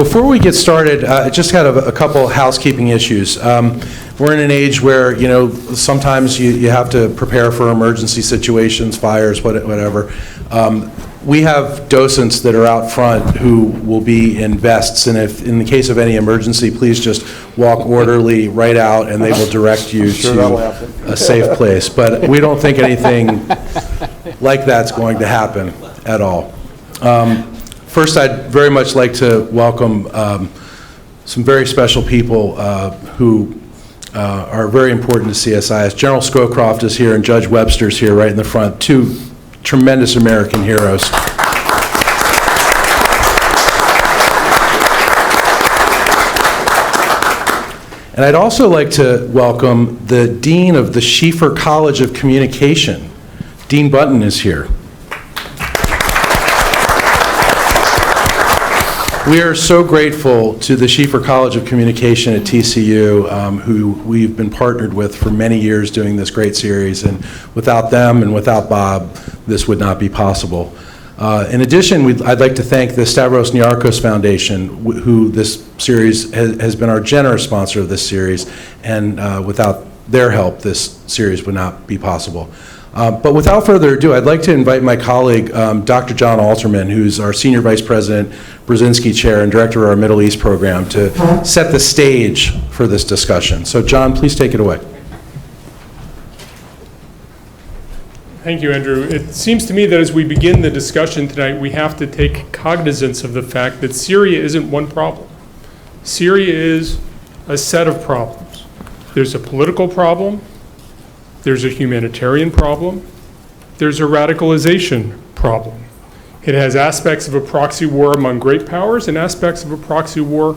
Before we get started, I just had a couple housekeeping issues. We're in an age where, sometimes you have to prepare for emergency situations, fires, whatever. We have docents that are out front who will be in vests, and if in the case of any emergency, please just walk orderly right out, and they will direct you to a safe place. But we don't think anything like that's going to happen at all. First, I'd very much like to welcome some very special people who are very important to CSIS. General Scowcroft is here, and Judge Webster's here right in the front, two tremendous American heroes. And I'd also like to welcome the Dean of the Schieffer College of Communication. Dean Button is here. We are so grateful to the Schieffer College of Communication at TCU, who we've been partnered with for many years doing this great series, and without them and without Bob, this would not be possible. In addition, I'd like to thank the Stavros Niarchos Foundation, who this series has been our generous sponsor of this series, and without their help, this series would not be possible. But without further ado, I'd like to invite my colleague, Dr. Jon Alterman, who's our Senior Vice President, Brzezinski Chair, and Director of our Middle East Program, to set the stage for this discussion. So, Jon, please take it away. Thank you, Andrew. It seems to me that as we begin the discussion tonight, we have to take cognizance of the fact that Syria isn't one problem. Syria is a set of problems. There's a political problem. There's a humanitarian problem. There's a radicalization problem. It has aspects of a proxy war among great powers and aspects of a proxy war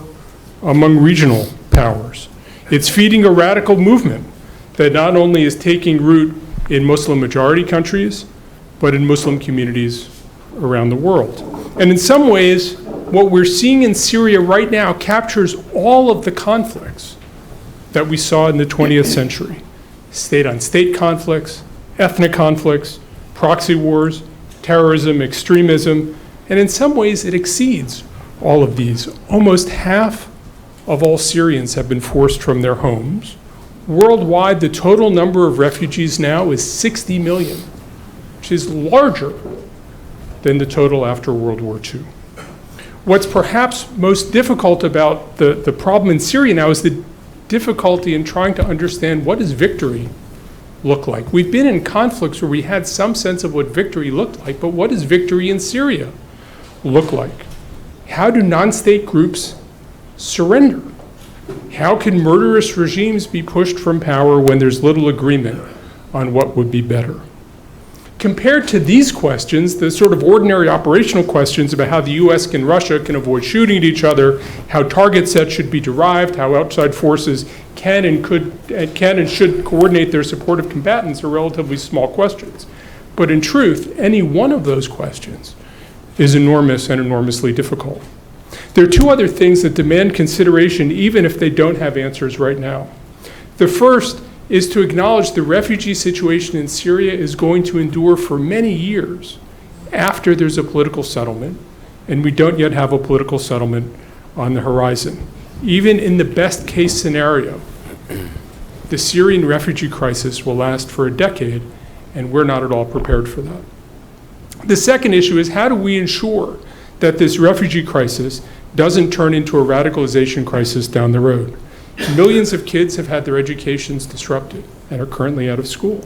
among regional powers. It's feeding a radical movement that not only is taking root in Muslim-majority countries, but in Muslim communities around the world. And in some ways, what we're seeing in Syria right now captures all of the conflicts that we saw in the 20th century. State-on-state conflicts, ethnic conflicts, proxy wars, terrorism, extremism, and in some ways it exceeds all of these. Almost half of all Syrians have been forced from their homes. Worldwide, the total number of refugees now is 60 million, which is larger than the total after World War II. What's perhaps most difficult about the problem in Syria now is the difficulty in trying to understand what does victory look like. We've been in conflicts where we had some sense of what victory looked like, but what does victory in Syria look like? How do non-state groups surrender? How can murderous regimes be pushed from power when there's little agreement on what would be better? Compared to these questions, the sort of ordinary operational questions about how the US and Russia can avoid shooting at each other, how target sets should be derived, how outside forces can and should coordinate their support of combatants are relatively small questions. But in truth, any one of those questions is enormous and enormously difficult. There are two other things that demand consideration even if they don't have answers right now. The first is to acknowledge the refugee situation in Syria is going to endure for many years after there's a political settlement, and we don't yet have a political settlement on the horizon. Even in the best case scenario, the Syrian refugee crisis will last for a decade, and we're not at all prepared for that. The second issue is how do we ensure that this refugee crisis doesn't turn into a radicalization crisis down the road? Millions of kids have had their educations disrupted and are currently out of school.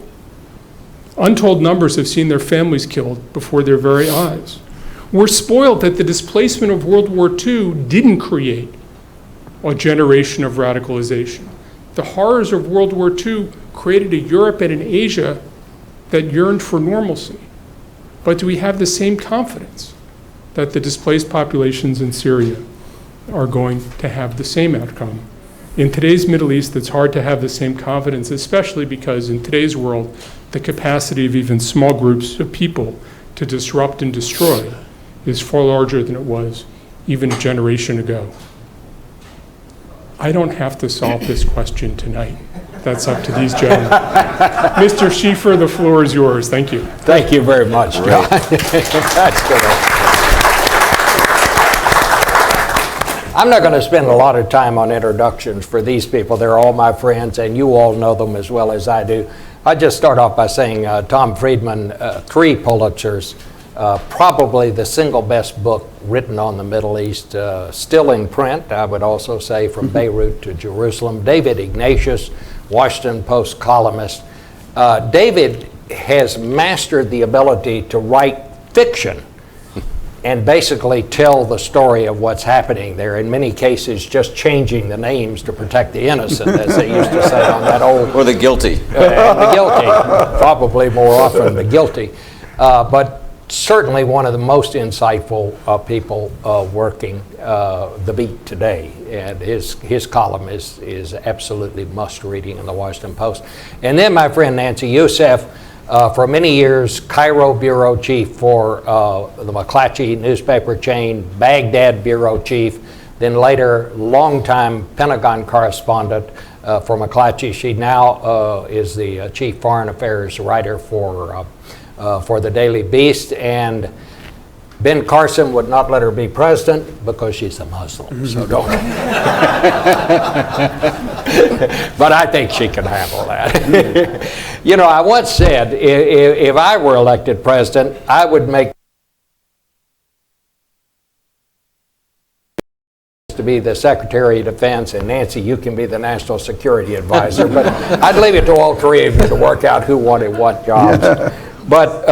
Untold numbers have seen their families killed before their very eyes. We're spoiled that the displacement of World War II didn't create a generation of radicalization. The horrors of World War II created a Europe and an Asia that yearned for normalcy. But do we have the same confidence that the displaced populations in Syria are going to have the same outcome? In today's Middle East, it's hard to have the same confidence, especially because in today's world, the capacity of even small groups of people to disrupt and destroy is far larger than it was even a generation ago. I don't have to solve this question tonight. That's up to these gentlemen. Mr. Schieffer, the floor is yours. Thank you. Thank you very much, John. That's good. I'm not going to spend a lot of time on introductions for these people. They're all my friends, and you all know them as well as I do. I'll just start off by saying Tom Friedman, 3 Pulitzers, probably the single best book written on the Middle East, still in print, I would also say, from Beirut to Jerusalem. David Ignatius, Washington Post columnist. David has mastered the ability to write fiction and basically tell the story of what's happening there. In many cases, just changing the names to protect the innocent, as they used to say on that old... Or the guilty. The guilty, probably more often the guilty. But certainly one of the most insightful people working the beat today. And his column is absolutely must-reading in the Washington Post. And then my friend Nancy Youssef, for many years, Cairo bureau chief for the McClatchy newspaper chain, Baghdad bureau chief, then later longtime Pentagon correspondent for McClatchy. She now is the chief foreign affairs writer for the Daily Beast, and Ben Carson would not let her be president because she's a Muslim, so don't. But I think she can handle that. You know, I once said, if I were elected president, I would make to be the Secretary of Defense, and Nancy, you can be the National Security Advisor. But I'd leave it to all 3 of you to work out who wanted what jobs. But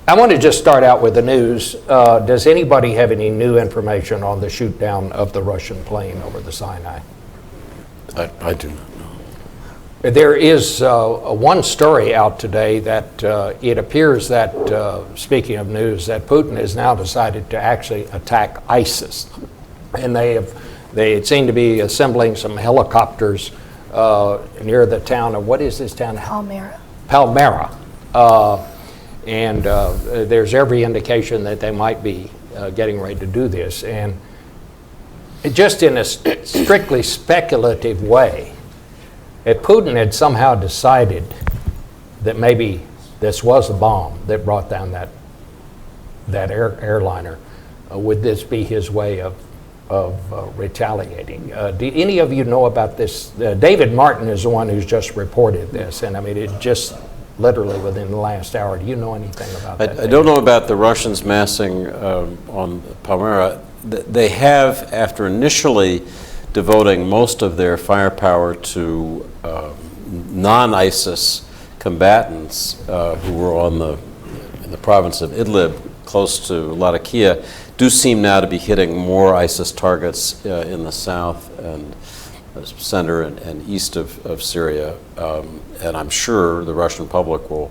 I want to just start out with the news. Does anybody have any new information on the shoot down of the Russian plane over the Sinai? I do not know. There is one story out today that it appears that, speaking of news, that Putin has now decided to actually attack ISIS. And they seem to be assembling some helicopters near the town of, what is this town? Palmyra. And there's every indication that they might be getting ready to do this. And just in a strictly speculative way, if Putin had somehow decided that maybe this was a bomb that brought down that airliner, would this be his way of retaliating? Do any of you know about this? David Martin is the one who's just reported this, and I mean, it just literally within the last hour. Do you know anything about that? I don't know about the Russians massing on Palmyra. They have, after initially devoting most of their firepower to non-ISIS combatants who were in the province of Idlib, close to Latakia, do seem now to be hitting more ISIS targets in the south and center and east of Syria, and I'm sure the Russian public will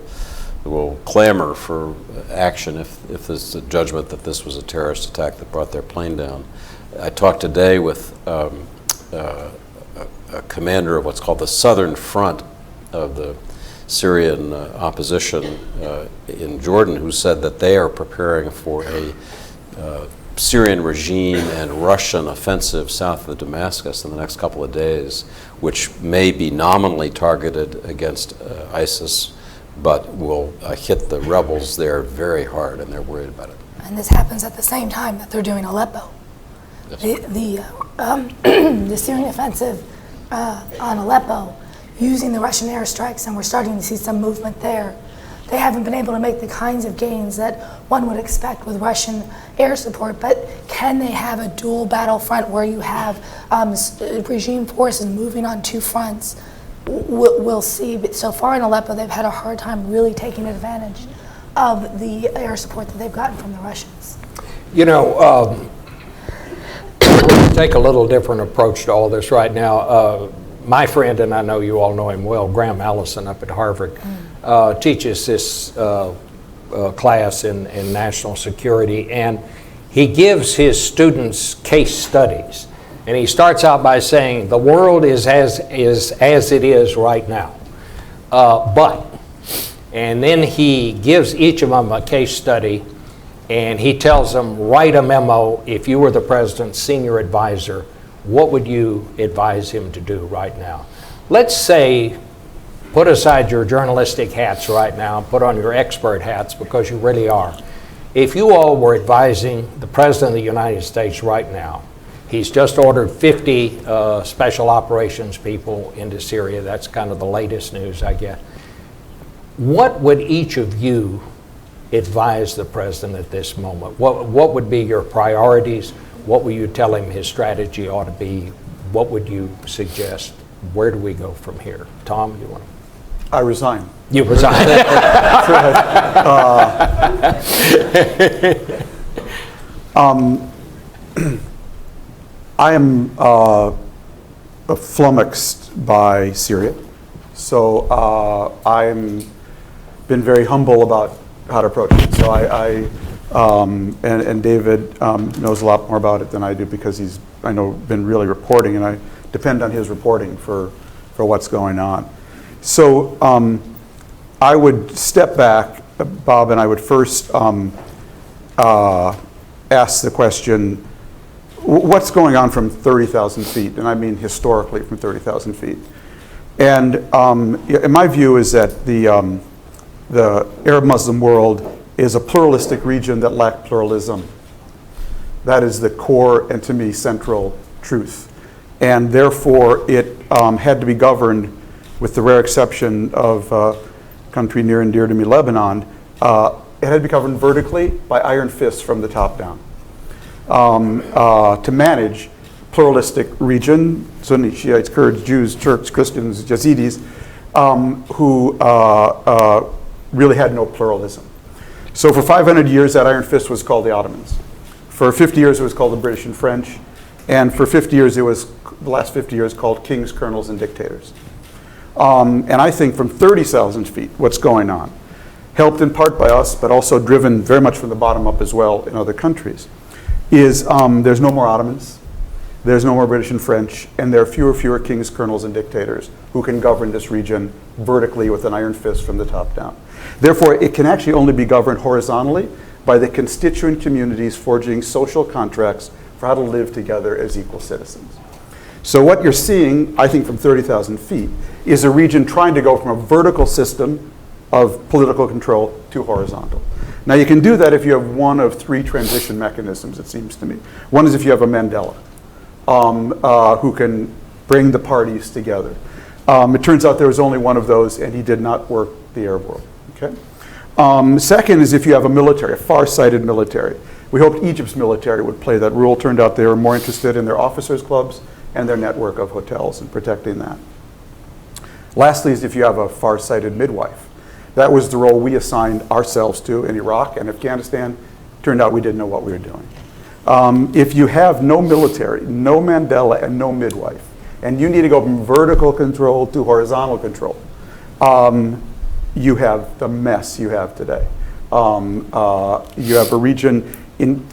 clamor for action if there's a judgment that this was a terrorist attack that brought their plane down. I talked today with a commander of what's called the Southern Front of the Syrian opposition in Jordan, who said that they are preparing for a Syrian regime and Russian offensive south of Damascus in the next couple of days, which may be nominally targeted against ISIS, but will hit the rebels there very hard, and they're worried about it. And this happens at the same time that they're doing Aleppo. The Syrian offensive on Aleppo, using the Russian airstrikes, and we're starting to see some movement there. They haven't been able to make the kinds of gains that one would expect with Russian air support, but can they have a dual battlefront where you have regime forces moving on 2 fronts? We'll see. But so far in Aleppo, they've had a hard time really taking advantage of the air support that they've gotten from the Russians. You know, take a little different approach to all this right now. My friend, and I know you all know him well, Graham Allison up at Harvard, teaches this class in national security, and he gives his students case studies. And he starts out by saying, the world is as it is right now. And then he gives each of them a case study, and he tells them, write a memo. If you were the president's senior advisor, what would you advise him to do right now? Let's say, put aside your journalistic hats right now, put on your expert hats, because you really are. If you all were advising the President of the United States right now, He's just ordered 50 special operations people into Syria. That's kind of the latest news I get. What would each of you advise the president at this moment? What would be your priorities? What would you tell him his strategy ought to be? What would you suggest? Where do we go from here? Tom, you want to? I resign. You resign. I am flummoxed by Syria, so I'm been very humble about how to approach it. So and David knows a lot more about it than I do because he's, I know, been really reporting, and I depend on his reporting for what's going on. So I would step back, Bob, and I would first ask the question, what's going on from 30,000 feet? And I mean historically from 30,000 feet. And my view is that the Arab Muslim world is a pluralistic region that lacked pluralism. That is the core and, to me, central truth. And therefore, it had to be governed, with the rare exception of a country near and dear to me, Lebanon, it had to be governed vertically by iron fists from the top down. To manage pluralistic region, Sunni, Shiites, Kurds, Jews, Turks, Christians, Yazidis, who really had no pluralism. So for 500 years, that iron fist was called the Ottomans. For 50 years, it was called the British and French. And for 50 years, it was, the last 50 years, called kings, colonels, and dictators. And I think from 30,000 feet, what's going on, helped in part by us, but also driven very much from the bottom up as well in other countries, is there's no more Ottomans, there's no more British and French, and there are fewer kings, colonels, and dictators who can govern this region vertically with an iron fist from the top down. Therefore, it can actually only be governed horizontally by the constituent communities forging social contracts for how to live together as equal citizens. So what you're seeing, I think, from 30,000 feet, is a region trying to go from a vertical system of political control to horizontal. Now, you can do that if you have one of three transition mechanisms, it seems to me. One is if you have a Mandela, who can bring the parties together. It turns out there was only one of those, and he did not work the Arab world. Okay? Second is if you have a military, a far-sighted military. We hoped Egypt's military would play that role. Turned out they were more interested in their officers' clubs and their network of hotels and protecting that. Lastly is if you have a far-sighted midwife. That was the role we assigned ourselves to in Iraq and Afghanistan. Turned out we didn't know what we were doing. If you have no military, no Mandela, and no midwife, and you need to go from vertical control to horizontal control, you have the mess you have today. You have a region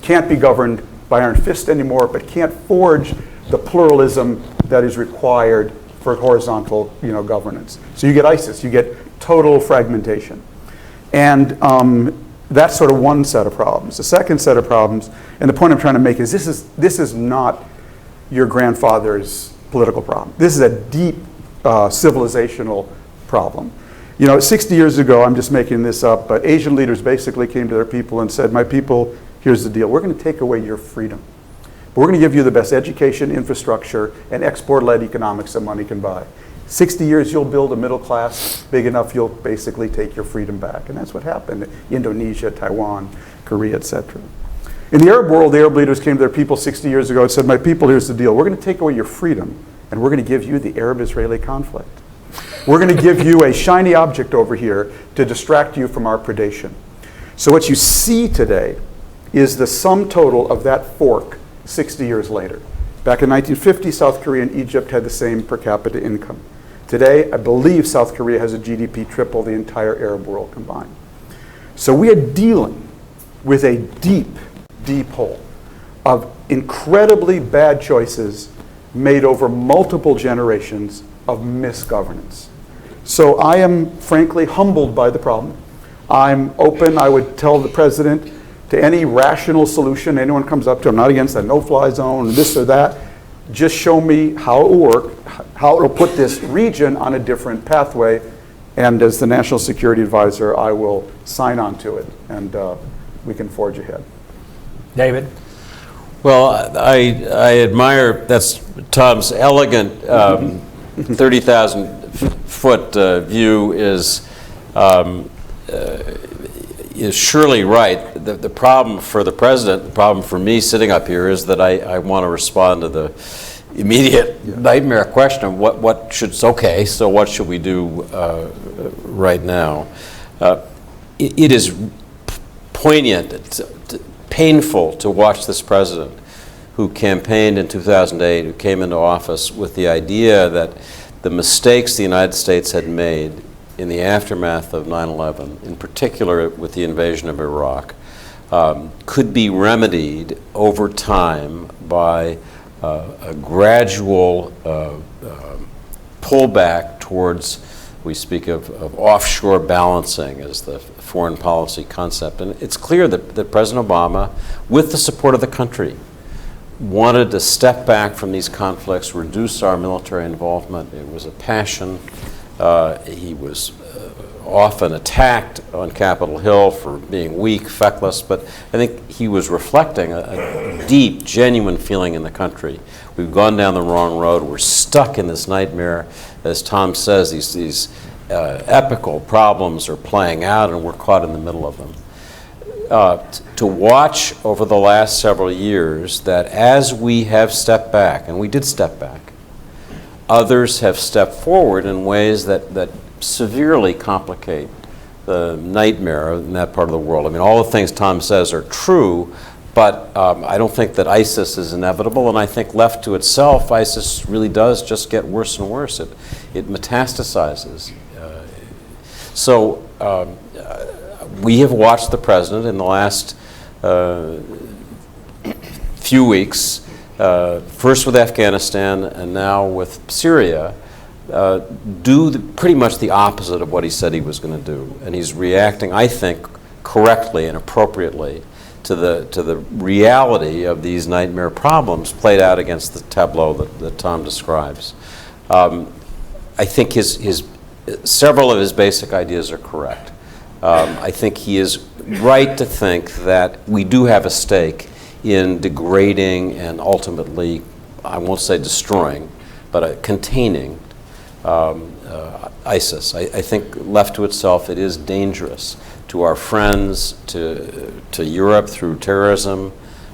can't be governed by iron fist anymore, but can't forge the pluralism that is required for horizontal, governance. So you get ISIS, you get total fragmentation. And that's sort of one set of problems. The second set of problems, and the point I'm trying to make is this is not your grandfather's political problem. This is a deep civilizational problem. 60 years ago, I'm just making this up, but Asian leaders basically came to their people and said, my people, here's the deal. We're going to take away your freedom. But we're going to give you the best education, infrastructure, and export-led economics that money can buy. 60 years, you'll build a middle class big enough, you'll basically take your freedom back. And that's what happened in Indonesia, Taiwan, Korea, etc. In the Arab world, the Arab leaders came to their people 60 years ago and said, my people, here's the deal. We're going to take away your freedom, and we're going to give you the Arab-Israeli conflict. We're going to give you a shiny object over here to distract you from our predation. So what you see today is the sum total of that fork 60 years later. Back in 1950, South Korea and Egypt had the same per capita income. Today, I believe South Korea has a GDP triple the entire Arab world combined. So we are dealing with a deep, deep hole of incredibly bad choices made over multiple generations of misgovernance. So I am frankly humbled by the problem. I'm open. I would tell the president to any rational solution anyone comes up to. I'm not against that no-fly zone, this or that. Just show me how it will work, how it will put this region on a different pathway. And as the National Security Advisor, I will sign on to it, and we can forge ahead. David? Well, I admire, that's Tom's elegant 30,000-foot view is surely right. The problem for the president, the problem for me sitting up here is that I want to respond to the immediate nightmare question of what should, okay, so what should we do right now? It is poignant, painful to watch this president who campaigned in 2008, who came into office with the idea that the mistakes the United States had made in the aftermath of 9/11, in particular with the invasion of Iraq, could be remedied over time by a gradual pullback towards, we speak of offshore balancing as the foreign policy concept. And it's clear that President Obama, with the support of the country, wanted to step back from these conflicts, reduce our military involvement. It was a passion. He was often attacked on Capitol Hill for being weak, feckless, but I think he was reflecting a deep, genuine feeling in the country. We've gone down the wrong road. We're stuck in this nightmare. As Tom says, these epical problems are playing out, and we're caught in the middle of them. To watch over the last several years that as we have stepped back, and we did step back, others have stepped forward in ways that severely complicate the nightmare in that part of the world. I mean, all the things Tom says are true, but I don't think that ISIS is inevitable, and I think left to itself, ISIS really does just get worse and worse. It metastasizes. So we have watched the president in the last few weeks, first with Afghanistan and now with Syria, do pretty much the opposite of what he said he was going to do. And he's reacting, I think, correctly and appropriately to the reality of these nightmare problems played out against the tableau that Tom describes. I think several of his basic ideas are correct. I think he is right to think that we do have a stake in degrading and ultimately, I won't say destroying, but containing ISIS. I think left to itself, it is dangerous to our friends, to Europe through terrorism,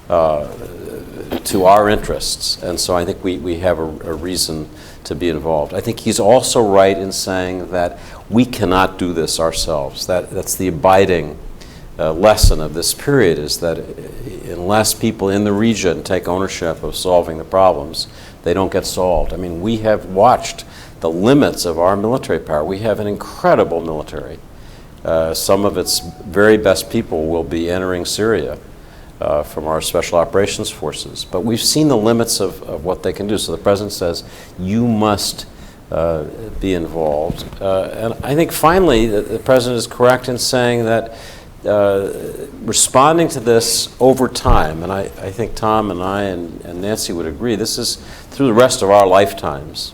to our interests. And so I think we have a reason to be involved. I think he's also right in saying that we cannot do this ourselves. That's the abiding lesson of this period, is that unless people in the region take ownership of solving the problems, they don't get solved. I mean, we have watched the limits of our military power. We have an incredible military. Some of its very best people will be entering Syria from our special operations forces. But we've seen the limits of what they can do. So the president says, you must be involved. And I think finally the president is correct in saying that responding to this over time, and I think Tom and I and Nancy would agree, this is through the rest of our lifetimes,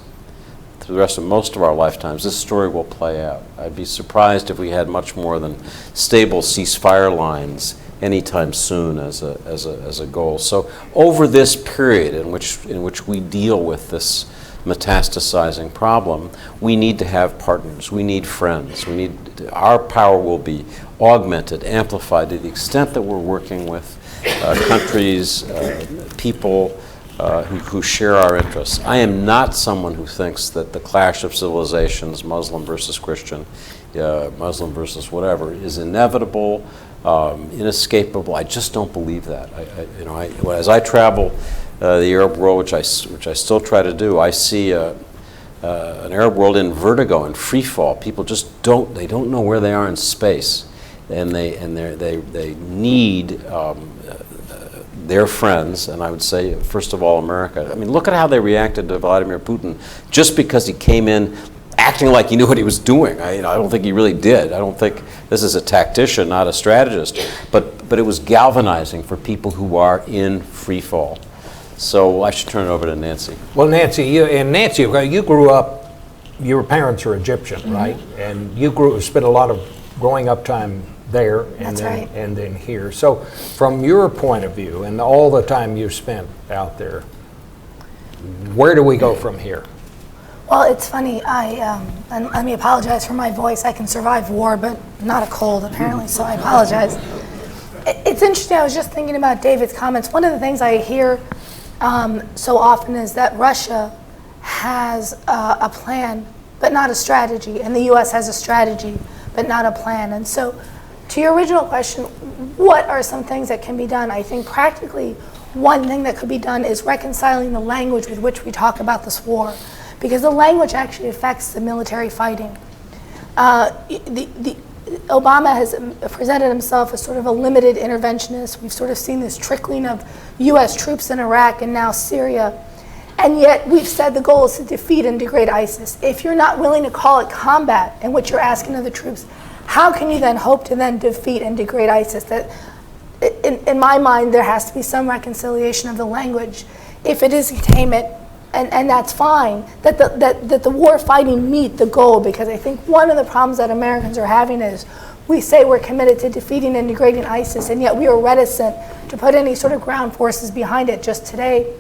through the rest of most of our lifetimes, this story will play out. I'd be surprised if we had much more than stable ceasefire lines anytime soon as a goal. So over this period in which we deal with this metastasizing problem, we need to have partners. We need friends. Our power will be augmented, amplified to the extent that we're working with countries, people who share our interests. I am not someone who thinks that the clash of civilizations, Muslim versus Christian, Muslim versus whatever, is inevitable, inescapable. I just don't believe that. As I travel the Arab world, which I still try to do, I see an Arab world in vertigo and free fall. People just don't know where they are in space, and they need their friends, and I would say first of all America. I mean, look at how they reacted to Vladimir Putin just because he came in acting like he knew what he was doing. I don't think he really did. I don't think this is a tactician, not a strategist, but it was galvanizing for people who are in free fall. So I should turn it over to Nancy. Well, Nancy, you grew up, your parents are Egyptian, right? And you spent a lot of growing up time there and That's then right. and then here. So from your point of view and all the time you spent out there, where do we go from here? Well, it's funny. And let me apologize for my voice. I can survive war, but not a cold apparently. So I apologize. It's interesting. I was just thinking about David's comments. One of the things I hear so often is that Russia has a plan, but not a strategy, and the U.S. has a strategy, but not a plan. And so, to your original question, what are some things that can be done? I think practically one thing that could be done is reconciling the language with which we talk about this war, because the language actually affects the military fighting. Obama has presented himself as sort of a limited interventionist. We've sort of seen this trickling of U.S. troops in Iraq and now Syria. And yet we've said the goal is to defeat and degrade ISIS. If you're not willing to call it combat, in which you're asking of the troops, how can you then hope to then defeat and degrade ISIS? That, in my mind, there has to be some reconciliation of the language. If it is containment, and that's fine, that the war fighting meet the goal, because I think one of the problems that Americans are having is we say we're committed to defeating and degrading ISIS, and yet we are reticent to put any sort of ground forces behind it. Just today,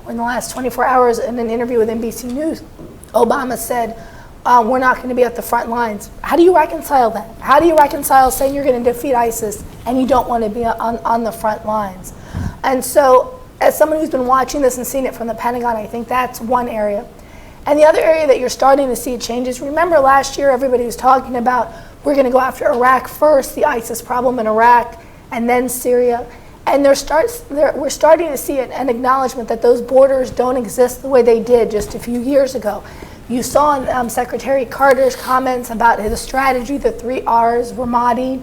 in the last 24 hours, in an interview with NBC News, Obama said, we're not going to be at the front lines. How do you reconcile that? How do you reconcile saying you're going to defeat ISIS and you don't want to be on the front lines? And so, as someone who's been watching this and seen it from the Pentagon, I think that's one area. And the other area that you're starting to see changes, remember last year everybody was talking about we're going to go after Iraq first, the ISIS problem in Iraq, and then Syria. And we're starting to see an acknowledgement that those borders don't exist the way they did just a few years ago. You saw Secretary Carter's comments about his strategy, the 3 R's, Ramadi,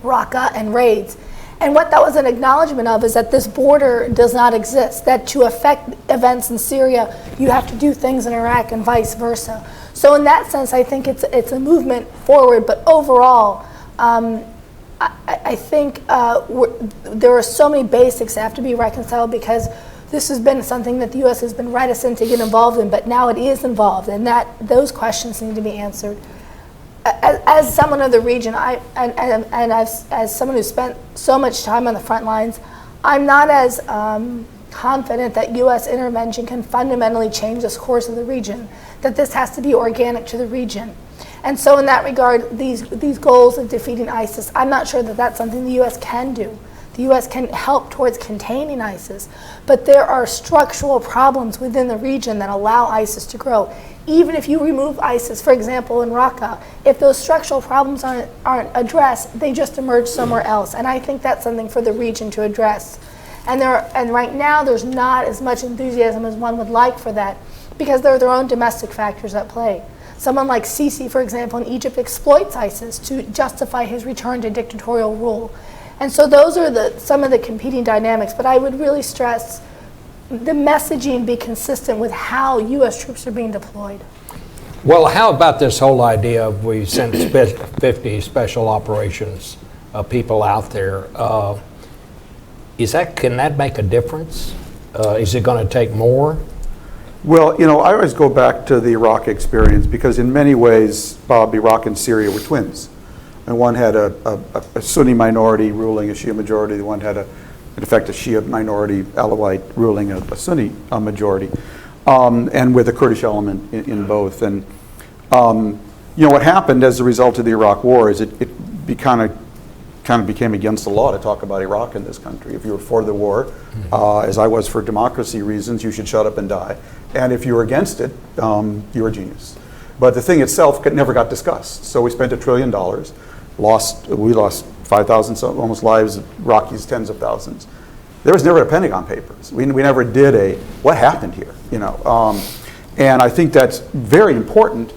Raqqa, and raids. And what that was an acknowledgement of is that this border does not exist, that to affect events in Syria, you have to do things in Iraq and vice versa. So in that sense, I think it's a movement forward, but overall, I think there are so many basics that have to be reconciled, because this has been something that the U.S. has been reticent to get involved in, but now it is involved, and that those questions need to be answered. As someone of the region, as someone who spent so much time on the front lines, I'm not as confident that U.S. intervention can fundamentally change the course of the region, that this has to be organic to the region. And so in that regard, these goals of defeating ISIS, I'm not sure that that's something the U.S. can do. The U.S. can help towards containing ISIS, but there are structural problems within the region that allow ISIS to grow. Even if you remove ISIS, for example, in Raqqa, if those structural problems aren't addressed, they just emerge somewhere else. And I think that's something for the region to address. And right now, there's not as much enthusiasm as one would like for that, because there are their own domestic factors at play. Someone like Sisi, for example, in Egypt, exploits ISIS to justify his return to dictatorial rule. And so those are some of the competing dynamics. But I would really stress the messaging be consistent with how U.S. troops are being deployed. Well, how about this whole idea of we sent 50 special operations people out there? Can that make a difference? Is it going to take more? Well, I always go back to the Iraq experience, because in many ways, Bob, Iraq and Syria were twins. And one had a Sunni minority ruling a Shia majority. The one had, in effect, a Shia minority Alawite ruling a Sunni majority, and with a Kurdish element in both. And what happened as a result of the Iraq War is it kind of became against the law to talk about Iraq in this country. If you were for the war, as I was for democracy reasons, you should shut up and die. And if you were against it, you were a genius. But the thing itself never got discussed. So we spent $1 trillion. We lost 5,000 almost lives, Iraqis tens of thousands. There was never a Pentagon Papers. We never did what happened here, and I think that's very important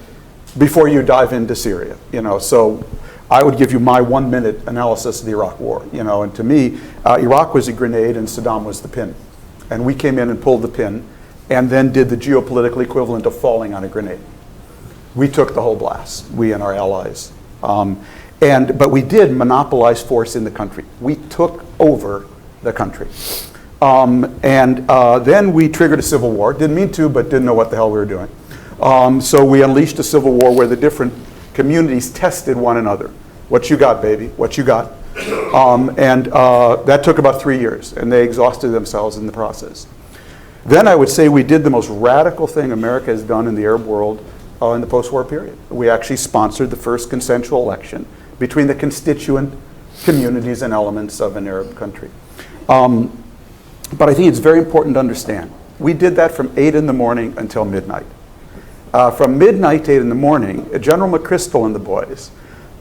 before you dive into Syria, So I would give you my 1-minute analysis of the Iraq War, and to me, Iraq was a grenade and Saddam was the pin, and we came in and pulled the pin, and then did the geopolitical equivalent of falling on a grenade. We took the whole blast, we and our allies. But we did monopolize force in the country. We took over the country. Then we triggered a civil war. Didn't mean to, but didn't know what the hell we were doing. So we unleashed a civil war where the different communities tested one another. what you got, baby, what you got. That took about 3 years, and they exhausted themselves in the process. Then I would say we did the most radical thing America has done in the Arab world in the post-war period. We actually sponsored the first consensual election between the constituent communities and elements of an Arab country. But I think it's very important to understand. We did that from 8 in the morning until midnight. From midnight to 8 in the morning, General McChrystal and the boys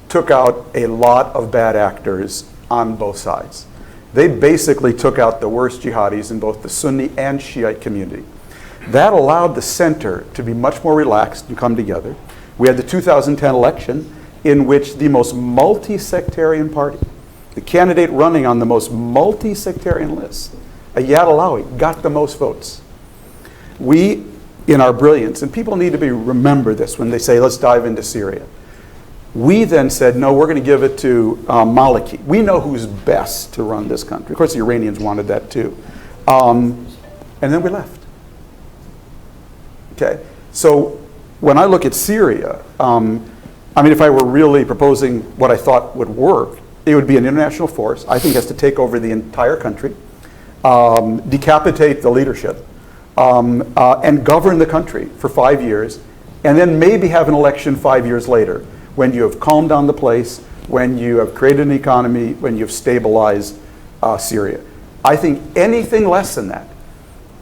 took out a lot of bad actors on both sides. They basically took out the worst jihadis in both the Sunni and Shiite community. That allowed the center to be much more relaxed and come together. We had the 2010 election in which the most multi-sectarian party, the candidate running on the most multi-sectarian list, Ayad Alawi, got the most votes. We, in our brilliance, and people need to remember this when they say, let's dive into Syria. We then said, no, we're going to give it to Maliki. We know who's best to run this country. Of course, the Iranians wanted that too. And then we left. Okay, so when I look at Syria, I mean, if I were really proposing what I thought would work, it would be an international force. I think it has to take over the entire country, decapitate the leadership, and govern the country for 5 years, and then maybe have an election 5 years later when you have calmed down the place, when you have created an economy, when you've stabilized Syria. I think anything less than that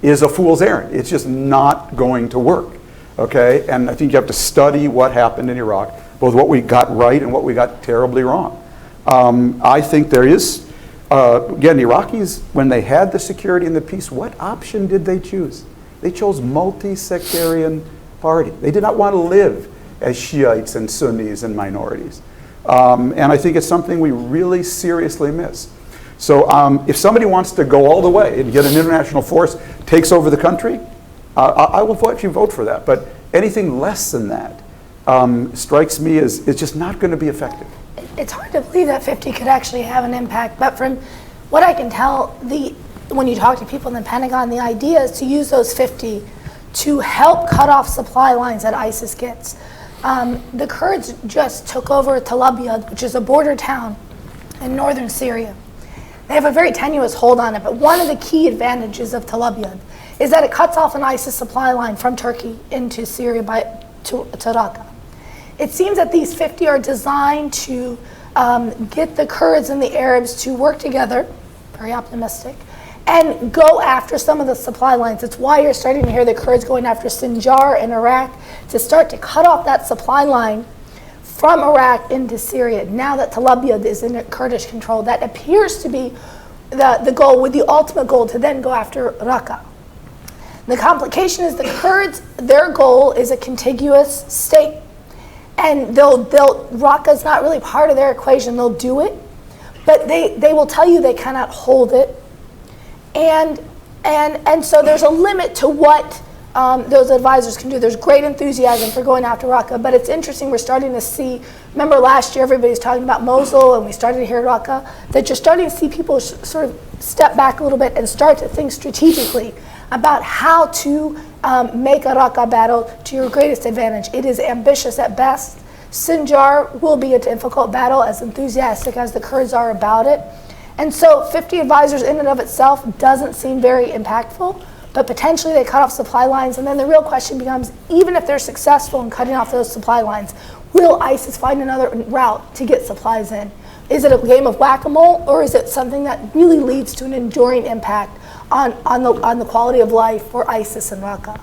is a fool's errand. It's just not going to work, okay? And I think you have to study what happened in Iraq, both what we got right and what we got terribly wrong. I think there is, again, Iraqis, when they had the security and the peace, what option did they choose? They chose multi-sectarian party. They did not want to live as Shiites and Sunnis and minorities. And I think it's something we really seriously miss. So if somebody wants to go all the way and get an international force, takes over the country, I will actually vote for that. But anything less than that strikes me as it's just not going to be effective. It's hard to believe that 50 could actually have an impact, but from what I can tell, when you talk to people in the Pentagon, the idea is to use those 50 to help cut off supply lines that ISIS gets. The Kurds just took over Tel Abyad, which is a border town in northern Syria. They have a very tenuous hold on it, but one of the key advantages of Tel Abyad is that it cuts off an ISIS supply line from Turkey into Syria to Raqqa. It seems that these 50 are designed to get the Kurds and the Arabs to work together, very optimistic, and go after some of the supply lines. It's why you're starting to hear the Kurds going after Sinjar in Iraq to start to cut off that supply line from Iraq into Syria. Now that Tel Abyad is in Kurdish control, that appears to be the goal, with the ultimate goal to then go after Raqqa. The complication is the Kurds, their goal is a contiguous state. And Raqqa is not really part of their equation. They'll do it, but they will tell you they cannot hold it. And so there's a limit to what those advisors can do. There's great enthusiasm for going after Raqqa, but it's interesting, we're starting to see, remember last year everybody's talking about Mosul and we started to hear Raqqa, that you're starting to see people sort of step back a little bit and start to think strategically about how to make a Raqqa battle to your greatest advantage. It is ambitious at best. Sinjar will be a difficult battle, as enthusiastic as the Kurds are about it. And so 50 advisors in and of itself doesn't seem very impactful, but potentially they cut off supply lines. And then the real question becomes, even if they're successful in cutting off those supply lines, will ISIS find another route to get supplies in? Is it a game of whack-a-mole, or is it something that really leads to an enduring impact on the quality of life for ISIS and Raqqa?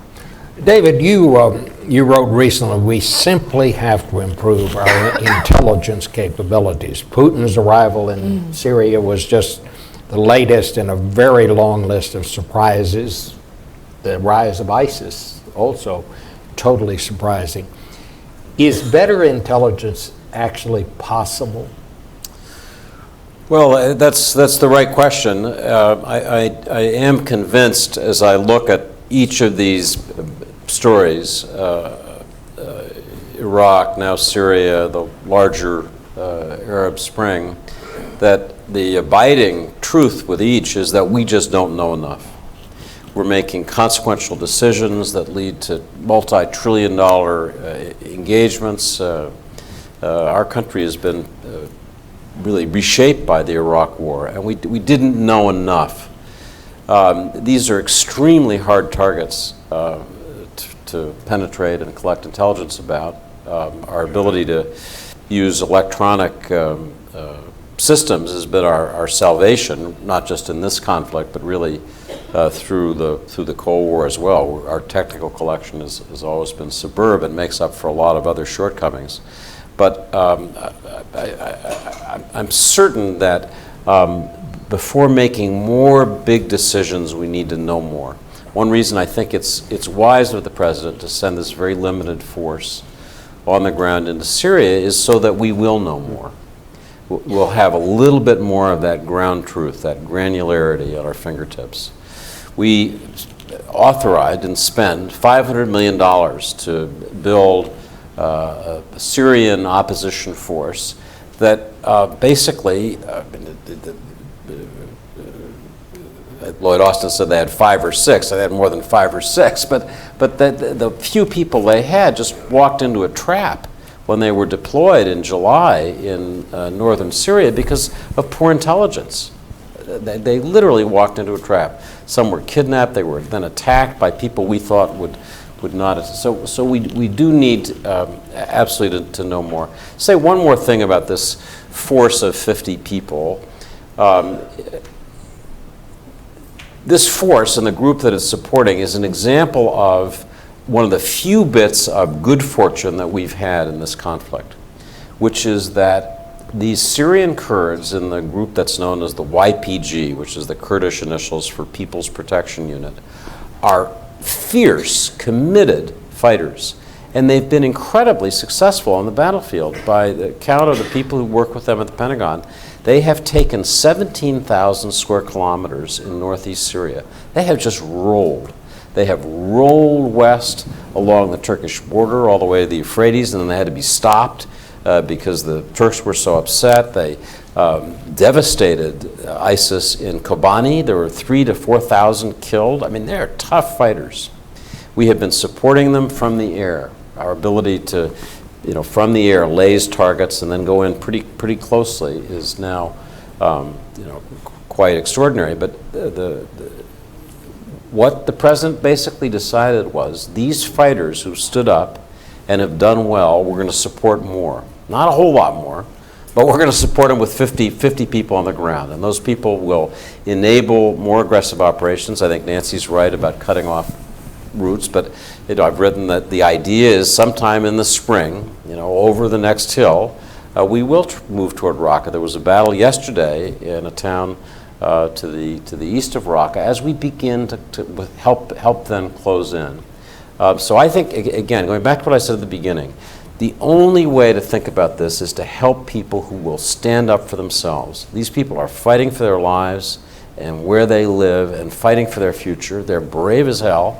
David, you wrote recently, we simply have to improve our intelligence capabilities. Putin's arrival in Syria was just the latest in a very long list of surprises. The rise of ISIS, also totally surprising. Is better intelligence actually possible? Well, that's the right question. I am convinced as I look at each of these stories, Iraq, now Syria, the larger Arab Spring, that the abiding truth with each is that we just don't know enough. We're making consequential decisions that lead to multi-trillion-dollar engagements. Our country has been really reshaped by the Iraq War, and we didn't know enough. These are extremely hard targets to penetrate and collect intelligence about. Our ability to use electronic systems has been our salvation, not just in this conflict, but really through the Cold War as well. Our technical collection has always been superb and makes up for a lot of other shortcomings. But I'm certain that before making more big decisions, we need to know more. One reason I think it's wise of the president to send this very limited force on the ground into Syria is so that we will know more. We'll have a little bit more of that ground truth, that granularity at our fingertips. We authorized and spent $500 million to build a Syrian opposition force that basically, Lloyd Austin said they had 5 or 6. They had more than 5 or 6, but the few people they had just walked into a trap when they were deployed in July in northern Syria because of poor intelligence. They literally walked into a trap. Some were kidnapped. They were then attacked by people we thought would not. So we do need absolutely to know more. Say one more thing about this force of 50 people. This force and the group that it's supporting is an example of one of the few bits of good fortune that we've had in this conflict, which is that these Syrian Kurds in the group that's known as the YPG, which is the Kurdish initials for People's Protection Unit, are fierce, committed fighters. And they've been incredibly successful on the battlefield. By the count of the people who work with them at the Pentagon, they have taken 17,000 square kilometers in northeast Syria. They have just rolled. They have rolled west along the Turkish border all the way to the Euphrates, and then they had to be stopped because the Turks were so upset. They devastated ISIS in Kobani. There were 3,000 to 4,000 killed. I mean, they're tough fighters. We have been supporting them from the air. Our ability to, from the air, laze targets and then go in pretty closely is now, quite extraordinary. But what the president basically decided was these fighters who stood up and have done well, we're going to support more. Not a whole lot more, but we're going to support them with 50 people on the ground. And those people will enable more aggressive operations. I think Nancy's right about cutting off routes, but I've written that the idea is sometime in the spring, over the next hill, we will move toward Raqqa. There was a battle yesterday in a town to the east of Raqqa as we begin to help them close in. So I think, again, going back to what I said at the beginning, the only way to think about this is to help people who will stand up for themselves. These people are fighting for their lives and where they live and fighting for their future. They're brave as hell.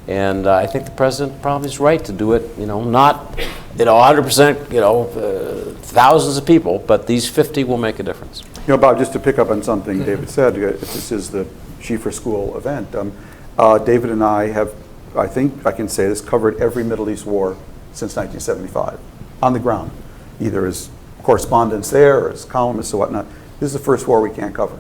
And I think the president probably is right to do it, not 100%, thousands of people, but these 50 will make a difference. Bob, just to pick up on something David said, this is the Schieffer School event. David and I have, I think I can say this, covered every Middle East war since 1975 on the ground, either as correspondents there or as columnists or whatnot. This is the first war we can't cover.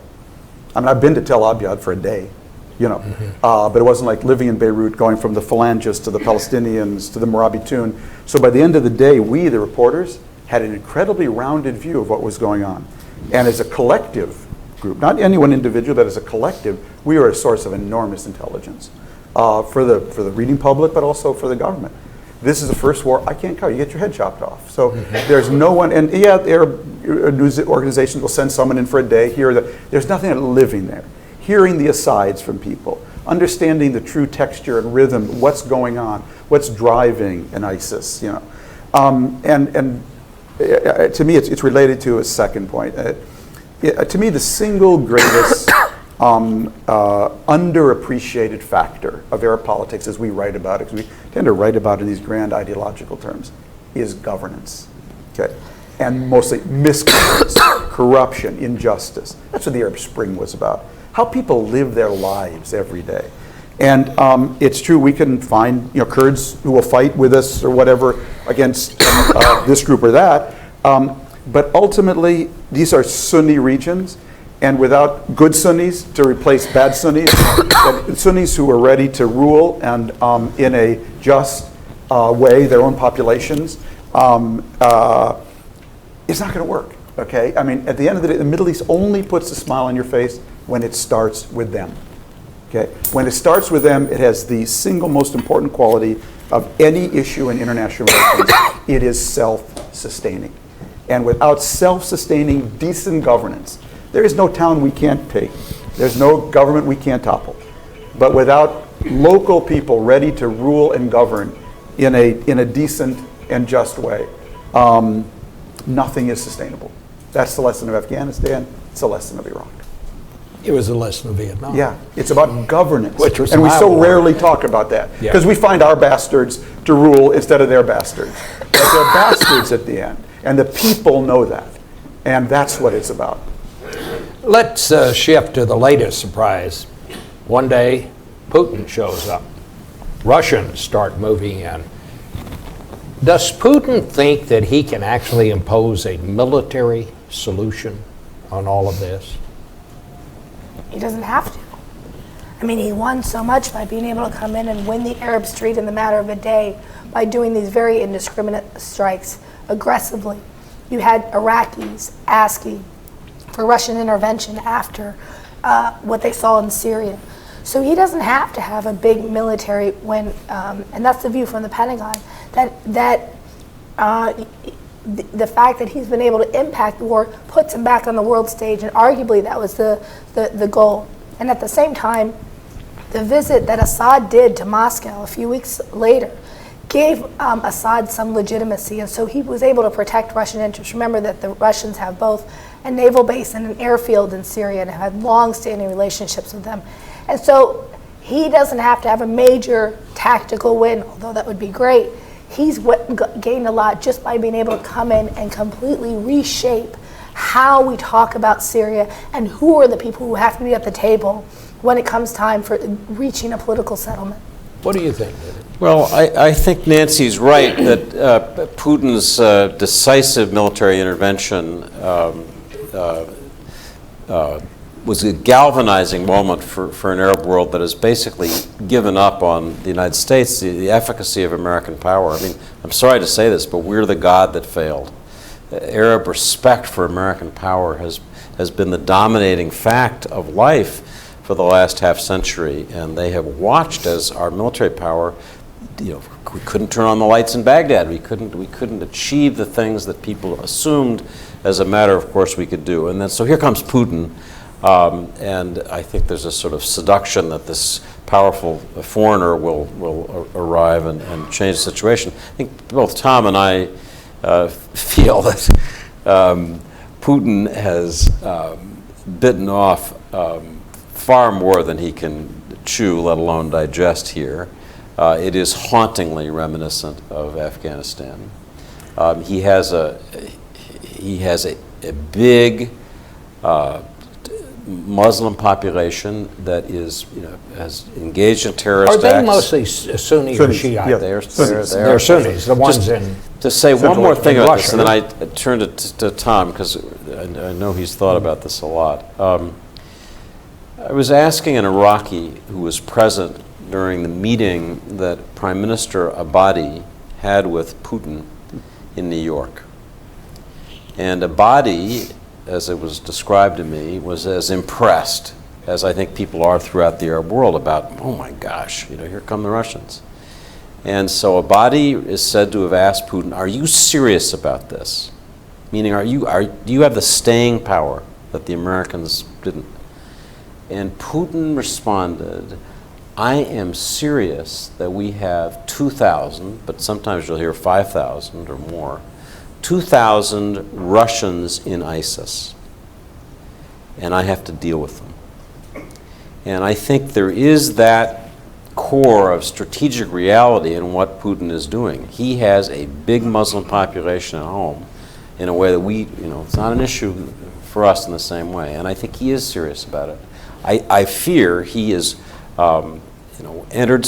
I mean, I've been to Tel Abyad for a day. But it wasn't like living in Beirut, going from the Phalangists to the Palestinians to the Morabitun. So by the end of the day, we, the reporters, had an incredibly rounded view of what was going on. And as a collective group, not any one individual, but as a collective, we were a source of enormous intelligence for the reading public, but also for the government. This is the first war I can't cover. You get your head chopped off. So there's no one, and news organizations will send someone in for a day here. There's nothing like living there. Hearing the asides from people, understanding the true texture and rhythm, what's going on, what's driving an ISIS, To me, it's related to a second point. To me, the single greatest underappreciated factor of Arab politics, as we write about it, because we tend to write about it in these grand ideological terms, is governance. Okay. And mostly misgovernance, corruption, injustice. That's what the Arab Spring was about. How people live their lives every day. And it's true, we can find Kurds who will fight with us or whatever against this group or that. But ultimately, these are Sunni regions, and without good Sunnis to replace bad Sunnis, Sunnis who are ready to rule and in a just way, their own populations, it's not going to work, okay? I mean, at the end of the day, the Middle East only puts a smile on your face when it starts with them, okay? When it starts with them, it has the single most important quality of any issue in international relations. It is self-sustaining. And without self-sustaining, decent governance, there is no town we can't take. There's no government we can't topple. But without local people ready to rule and govern in a decent and just way, nothing is sustainable. That's the lesson of Afghanistan. It's the lesson of Iraq. It was a lesson of Vietnam. Yeah, it's about governance. Which was and we my so war. rarely talk about that. Yeah. Because we find our bastards to rule instead of their bastards. But they're bastards at the end. And the people know that. And that's what it's about. Let's shift to the latest surprise. One day, Putin shows up. Russians start moving in. Does Putin think that he can actually impose a military solution on all of this? He doesn't have to. I mean, he won so much by being able to come in and win the Arab Street in the matter of a day by doing these very indiscriminate strikes aggressively. You had Iraqis asking for Russian intervention after what they saw in Syria. So he doesn't have to have a big military win, and that's the view from the Pentagon, that the fact that he's been able to impact the war puts him back on the world stage, and arguably that was the goal. And at the same time, the visit that Assad did to Moscow a few weeks later gave Assad some legitimacy, and so he was able to protect Russian interests. Remember that the Russians have both a naval base and an airfield in Syria and have had long-standing relationships with them. And so he doesn't have to have a major tactical win, although that would be great. He's gained a lot just by being able to come in and completely reshape how we talk about Syria and who are the people who have to be at the table when it comes time for reaching a political settlement. What do you think? Well, I think Nancy's right that Putin's decisive military intervention was a galvanizing moment for an Arab world that has basically given up on the United States, the efficacy of American power. I mean, I'm sorry to say this, but we're the god that failed. Arab respect for American power has been the dominating fact of life for the last half century, and they have watched as our military power, we couldn't turn on the lights in Baghdad. We couldn't achieve the things that people assumed as a matter of course we could do. And then so here comes Putin, and I think there's a sort of seduction that this powerful foreigner will arrive and change the situation. I think both Tom and I feel that Putin has bitten off far more than he can chew, let alone digest here. It is hauntingly reminiscent of Afghanistan. He has a big Muslim population that is, has engaged in terrorist acts. Are they mostly Sunni or Shiite? Yeah. They're Sunnis, the ones in... To say one more thing in about Russia. this, and then I turned it to Tom, because I know he's thought about this a lot. I was asking an Iraqi who was present during the meeting that Prime Minister Abadi had with Putin in New York. And Abadi, as it was described to me, was as impressed as I think people are throughout the Arab world about, oh my gosh, here come the Russians. And so Abadi is said to have asked Putin, are you serious about this? Meaning, do you have the staying power that the Americans didn't? And Putin responded, I am serious that we have 2,000, but sometimes you'll hear 5,000 or more, 2,000 Russians in ISIS, and I have to deal with them. And I think there is that core of strategic reality in what Putin is doing. He has a big Muslim population at home in a way that it's not an issue for us in the same way, and I think he is serious about it. I fear he is entered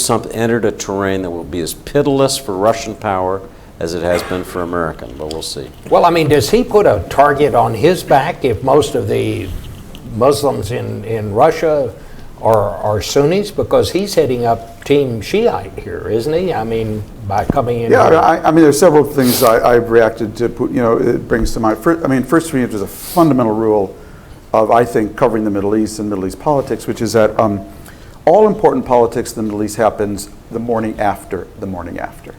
a terrain that will be as pitiless for Russian power as it has been for American, but we'll see. Well, I mean, does he put a target on his back if most of the Muslims in Russia are Sunnis? Because he's heading up Team Shiite here, isn't he? I mean, by coming in. Yeah, I mean, there's several things I've reacted to. It brings to mind. First for me, there's a fundamental rule of, I think, covering the Middle East and Middle East politics, which is that all important politics in the Middle East happens the morning after the morning after.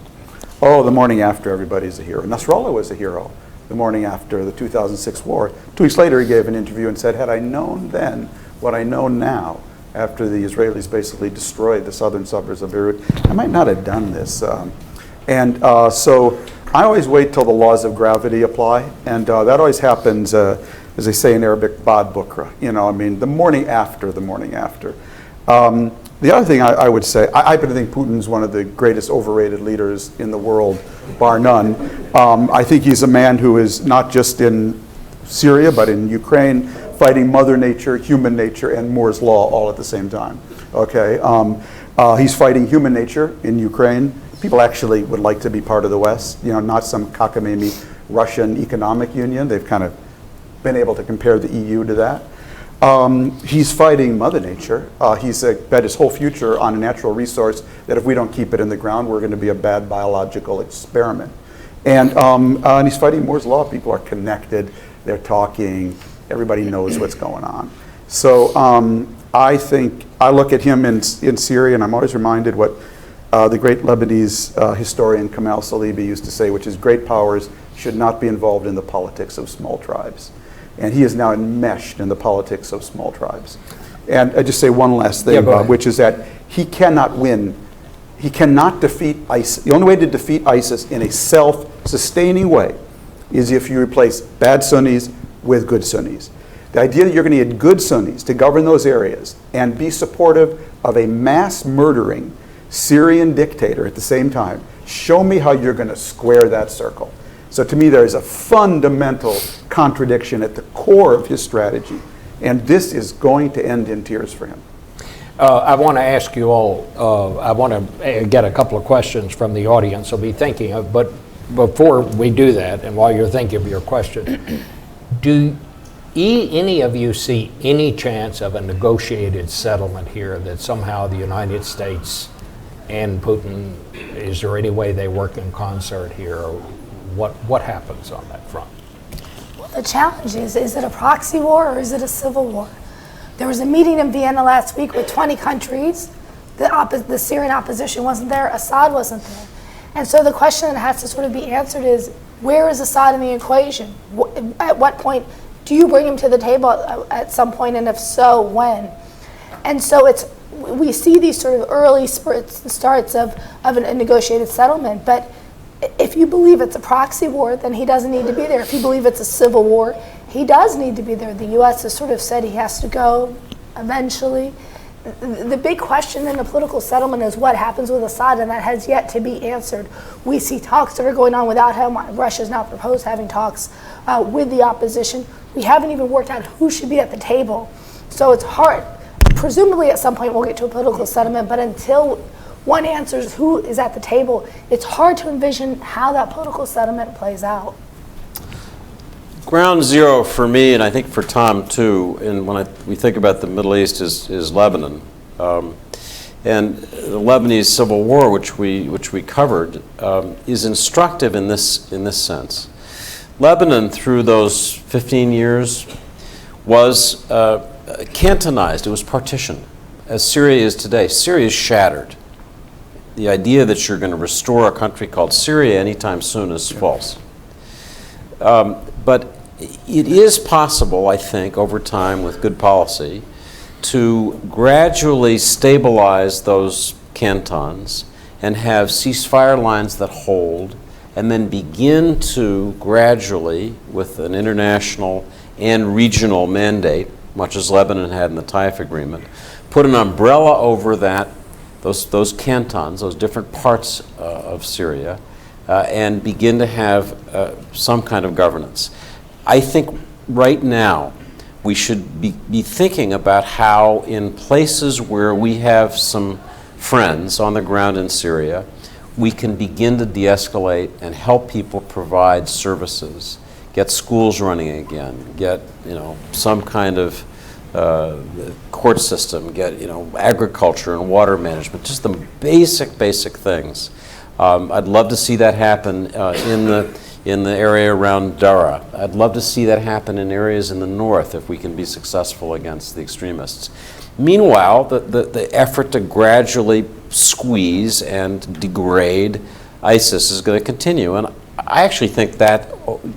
Oh, the morning after, everybody's a hero. Nasrallah was a hero the morning after the 2006 war. 2 weeks later, he gave an interview and said, had I known then what I know now, after the Israelis basically destroyed the southern suburbs of Beirut, I might not have done this. So I always wait till the laws of gravity apply, and that always happens, as they say in Arabic, ba'd bukra. I mean, the morning after, the morning after. The other thing I would say, I think Putin's one of the greatest overrated leaders in the world, bar none. I think he's a man who is not just in Syria, but in Ukraine, fighting Mother Nature, human nature, and Moore's Law all at the same time. Okay, he's fighting human nature in Ukraine. People actually would like to be part of the West, not some cockamamie Russian economic union. They've kind of been able to compare the EU to that. He's fighting Mother Nature. He's bet his whole future on a natural resource that if we don't keep it in the ground, we're going to be a bad biological experiment. And he's fighting Moore's Law. People are connected. They're talking. Everybody knows what's going on. So I think I look at him in Syria, and I'm always reminded what the great Lebanese historian Kamal Salibi used to say, which is great powers should not be involved in the politics of small tribes. And he is now enmeshed in the politics of small tribes. And I just say one last thing, Bob, which is that he cannot win. He cannot defeat ISIS. The only way to defeat ISIS in a self-sustaining way is if you replace bad Sunnis with good Sunnis. The idea that you're going to get good Sunnis to govern those areas and be supportive of a mass murdering Syrian dictator at the same time, show me how you're going to square that circle. So to me, there is a fundamental contradiction at the core of his strategy, and this is going to end in tears for him. I want to ask you all, I want to get a couple of questions from the audience I'll be thinking of, but before we do that, and while you're thinking of your question, do any of you see any chance of a negotiated settlement here that somehow the United States and Putin, is there any way they work in concert here? Or what happens on that front? Well, the challenge is it a proxy war or is it a civil war? There was a meeting in Vienna last week with 20 countries. The Syrian opposition wasn't there, Assad wasn't there. And so the question that has to sort of be answered is, where is Assad in the equation? At what point do you bring him to the table at some point, and if so, when? And so we see these sort of early starts of a negotiated settlement, but if you believe it's a proxy war, then he doesn't need to be there. If you believe it's a civil war, he does need to be there. The U.S. has sort of said he has to go eventually. The big question in a political settlement is what happens with Assad, and that has yet to be answered. We see talks that are going on without him. Russia's now proposed having talks with the opposition. We haven't even worked out who should be at the table. So it's hard. Presumably at some point we'll get to a political settlement, but until one answers who is at the table, it's hard to envision how that political settlement plays out. Ground zero for me, and I think for Tom too, and when we think about the Middle East, is Lebanon. And the Lebanese Civil War, which we covered, is instructive in this sense. Lebanon, through those 15 years, was cantonized. It was partitioned, as Syria is today. Syria is shattered. The idea that you're going to restore a country called Syria anytime soon is false. But it is possible, I think, over time with good policy, to gradually stabilize those cantons and have ceasefire lines that hold, and then begin to gradually, with an international and regional mandate, much as Lebanon had in the Taif Agreement, put an umbrella over that, those cantons, those different parts of Syria, and begin to have some kind of governance. I think right now we should be thinking about how in places where we have some friends on the ground in Syria, we can begin to de-escalate and help people provide services, get schools running again, get some kind of court system, get agriculture and water management, just the basic things. I'd love to see that happen in the area around Dara. I'd love to see that happen in areas in the north if we can be successful against the extremists. Meanwhile, the effort to gradually squeeze and degrade ISIS is going to continue. And I actually think that,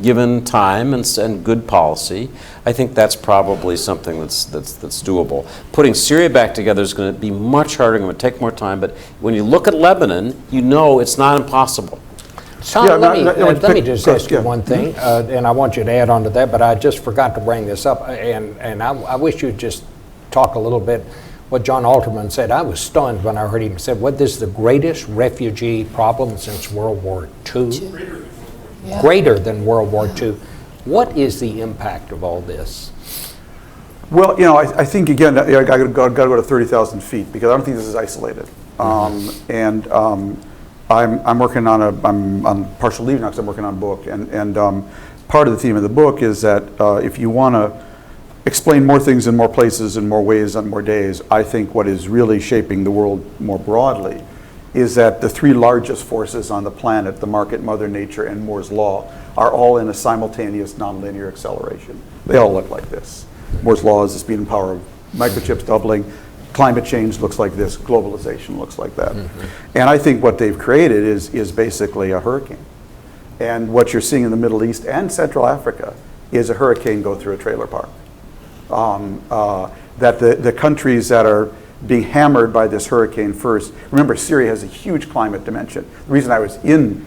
given time and good policy, I think that's probably something that's doable. Putting Syria back together is going to be much harder, going to take more time, but when you look at Lebanon, you know it's not impossible. Tom, Yeah, let me just ask you yeah. one thing, and I want you to add on to that, but I just forgot to bring this up, and I wish you'd just talk a little bit what John Alterman said. I was stunned when I heard him say, this is the greatest refugee problem since World War II? Yeah. Greater than World War II. What is the impact of all this? Well, I think, again, I got to go to 30,000 feet, because I don't think this is isolated. And I'm working on I'm on partial leave now because I'm working on a book. And part of the theme of the book is that if you want to explain more things in more places, in more ways, on more days, I think what is really shaping the world more broadly is that the three largest forces on the planet, the market, Mother Nature, and Moore's Law, are all in a simultaneous nonlinear acceleration. They all look like this. Moore's Law is the speed and power of microchips doubling. Climate change looks like this. Globalization looks like that. And I think what they've created is basically a hurricane. And what you're seeing in the Middle East and Central Africa is a hurricane go through a trailer park. That the countries that are being hammered by this hurricane first, remember Syria has a huge climate dimension. The reason I was in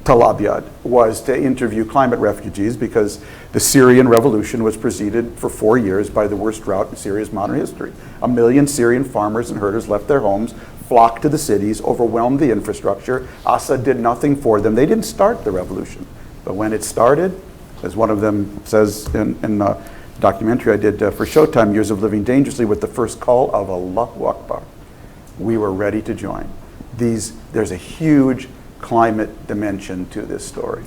Tel Abyad was to interview climate refugees because the Syrian revolution was preceded for 4 years by the worst drought in Syria's modern history. 1 million Syrian farmers and herders left their homes, flocked to the cities, overwhelmed the infrastructure. Assad did nothing for them. They didn't start the revolution. But when it started, as one of them says in a documentary I did for Showtime, Years of Living Dangerously, with the first call of Allahu Akbar, we were ready to join. There's a huge climate dimension to this story.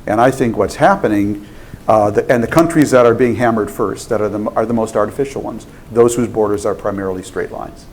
And I think what's happening, and the countries that are being hammered first, that are the most artificial ones, those whose borders are primarily straight lines.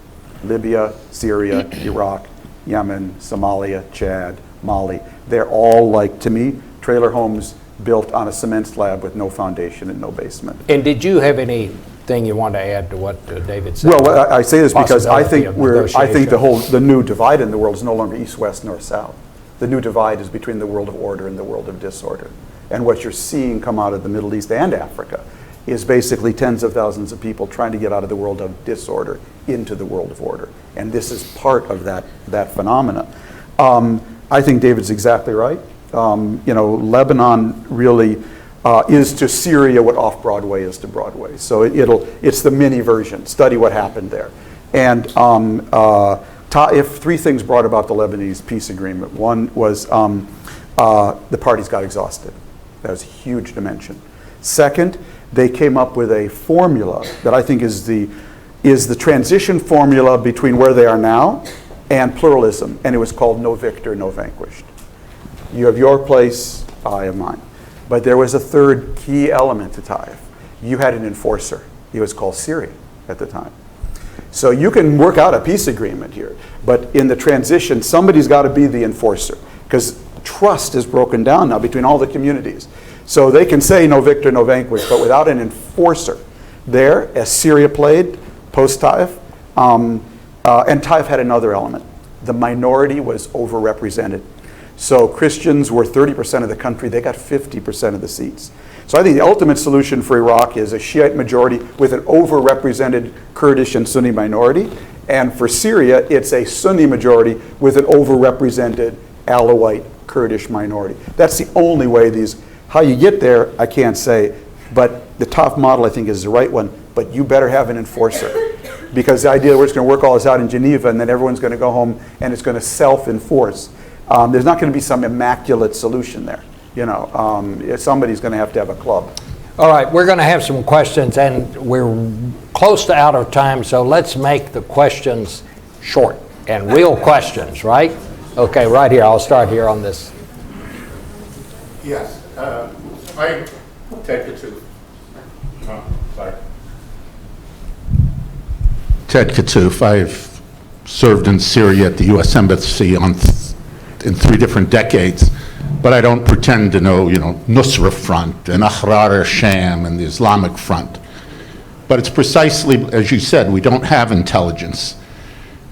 Libya, Syria, Iraq, Yemen, Somalia, Chad, Mali. They're all like, to me, trailer homes built on a cement slab with no foundation and no basement. And did you have anything you want to add to what David said? Well, I say this because I think Possibility of the new divide in the world is no longer east, west, north, south. The new divide is between the world of order and the world of disorder. And what you're seeing come out of the Middle East and Africa is basically tens of thousands of people trying to get out of the world of disorder into the world of order. And this is part of that phenomena. I think David's exactly right. Lebanon really is to Syria what off-Broadway is to Broadway. So it's the mini version. Study what happened there. And if three things brought about the Lebanese peace agreement. One was the parties got exhausted. That was a huge dimension. Second, they came up with a formula that I think is the transition formula between where they are now and pluralism, and it was called no victor, no vanquished. You have your place, I have mine. But there was a third key element to Taif. You had an enforcer. He was called Syria at the time. So you can work out a peace agreement here, but in the transition, somebody's got to be the enforcer, because trust is broken down now between all the communities. So they can say no victor, no vanquished, but without an enforcer there, as Syria played post-Taif, and Taif had another element. The minority was overrepresented. So Christians were 30% of the country, they got 50% of the seats. So I think the ultimate solution for Iraq is a Shiite majority with an overrepresented Kurdish and Sunni minority. And for Syria, it's a Sunni majority with an overrepresented Alawite Kurdish minority. That's the only way how you get there, I can't say, but the Taif model I think is the right one, but you better have an enforcer. Because the idea we're just going to work all this out in Geneva and then everyone's going to go home and it's going to self-enforce. There's not going to be some immaculate solution there. Somebody's going to have a club. All right, we're going to have some questions, and we're close to out of time, so let's make the questions short and real questions, right? Okay, right here. I'll start here on this. Yes, I Ted Kattouf. Sorry. Ted Kattouf. I've served in Syria at the U.S. Embassy in 3 different decades, but I don't pretend to know, Nusra Front and Ahrar al-Sham and the Islamic Front. But it's precisely, as you said, we don't have intelligence.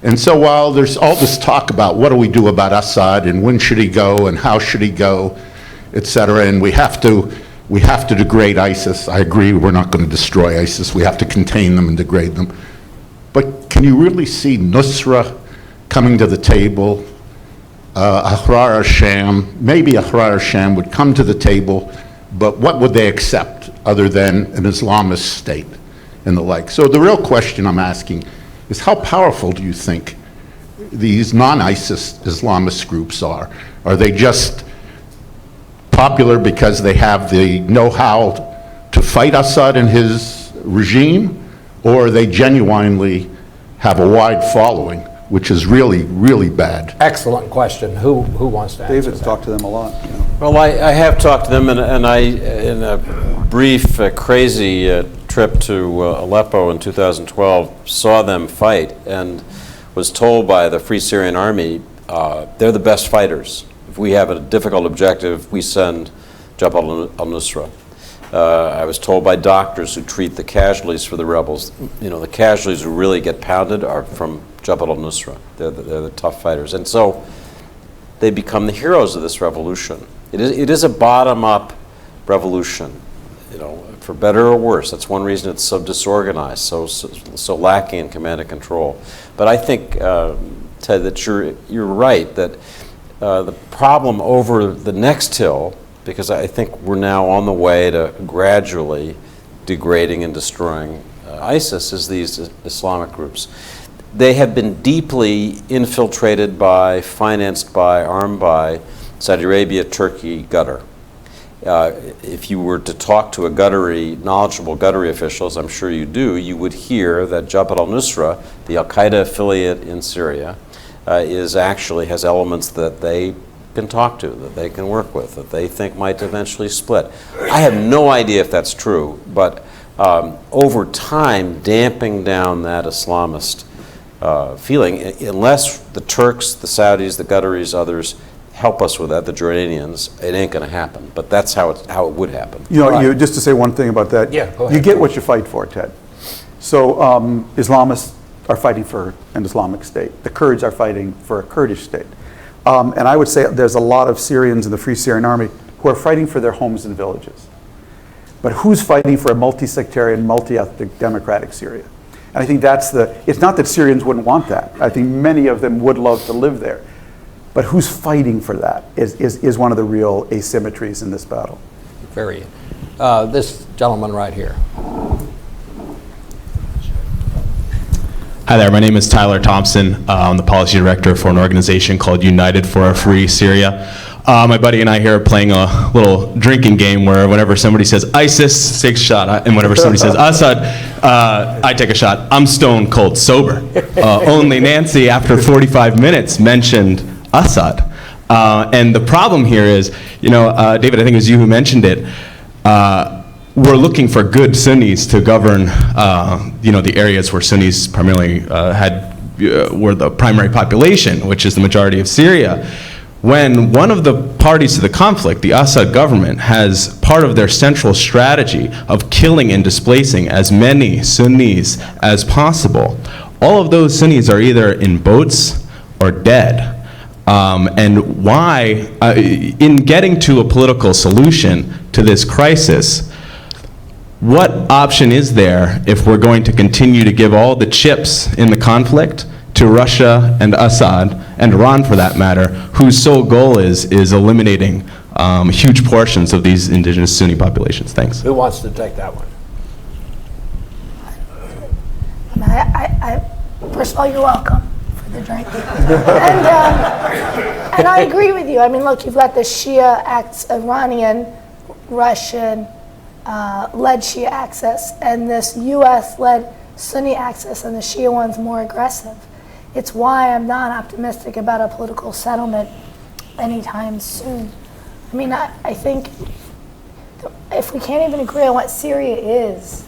And so while there's all this talk about what do we do about Assad and when should he go and how should he go, et cetera, and we have to degrade ISIS. I agree, we're not going to destroy ISIS. We have to contain them and degrade them. But can you really see Nusra coming to the table? Ahrar al-Sham, maybe Ahrar al-Sham would come to the table, but what would they accept other than an Islamist state and the like? So the real question I'm asking is how powerful do you think these non-ISIS Islamist groups are? Are they just popular because they have the know-how to fight Assad and his regime, or they genuinely have a wide following, which is really, really bad? Excellent question. Who wants to answer David's that? talked to them a lot. Well, I have talked to them, and I, in a brief, crazy trip to Aleppo in 2012, saw them fight and was told by the Free Syrian Army, they're the best fighters. If we have a difficult objective, we send Jabhat al-Nusra. I was told by doctors who treat the casualties for the rebels, the casualties who really get pounded are from Jabhat al-Nusra. They're the tough fighters. And so they become the heroes of this revolution. It is a bottom-up revolution, for better or worse. That's one reason it's so disorganized, so lacking in command and control. But I think, Ted, that you're right, that the problem over the next hill, because I think we're now on the way to gradually degrading and destroying ISIS, is these Islamic groups. They have been deeply infiltrated by, financed by, armed by Saudi Arabia, Turkey, Qatar. If you were to talk to knowledgeable Qatari officials, I'm sure you do, you would hear that Jabhat al-Nusra, the Al-Qaeda affiliate in Syria, has elements that they can talk to, that they can work with, that they think might eventually split. I have no idea if that's true, but over time, damping down that Islamist feeling, unless the Turks, the Saudis, the Qataris, others help us with that, the Jordanians, it ain't going to happen. But that's how it would happen. Just to say one thing about that, Yeah, go ahead. you get what you fight for, Ted. So Islamists are fighting for an Islamic state. The Kurds are fighting for a Kurdish state. And I would say there's a lot of Syrians in the Free Syrian Army who are fighting for their homes and villages. But who's fighting for a multi-sectarian, multi-ethnic, democratic Syria? And I think it's not that Syrians wouldn't want that. I think many of them would love to live there. But who's fighting for that is one of the real asymmetries in this battle. This gentleman right here. Hi there, my name is Tyler Thompson. I'm the policy director for an organization called United for a Free Syria. My buddy and I here are playing a little drinking game where whenever somebody says ISIS, takes a shot, and whenever somebody says Assad, I take a shot. I'm stone cold sober. Only Nancy, after 45 minutes, mentioned Assad. And the problem here is, David, I think it was you who mentioned it, we're looking for good Sunnis to govern, the areas where Sunnis primarily were the primary population, which is the majority of Syria. When one of the parties to the conflict, the Assad government, has part of their central strategy of killing and displacing as many Sunnis as possible, all of those Sunnis are either in boats or dead. And why, in getting to a political solution to this crisis, what option is there if we're going to continue to give all the chips in the conflict to Russia and Assad, and Iran for that matter, whose sole goal is eliminating huge portions of these indigenous Sunni populations? Thanks. Who wants to take that one? First of all, you're welcome for the drink. And I agree with you. I mean, look, you've got the Shia Iranian, Russian, led Shia axis, and this U.S.-led Sunni axis, and the Shia one's more aggressive. It's why I'm not optimistic about a political settlement anytime soon. I mean, I think if we can't even agree on what Syria is,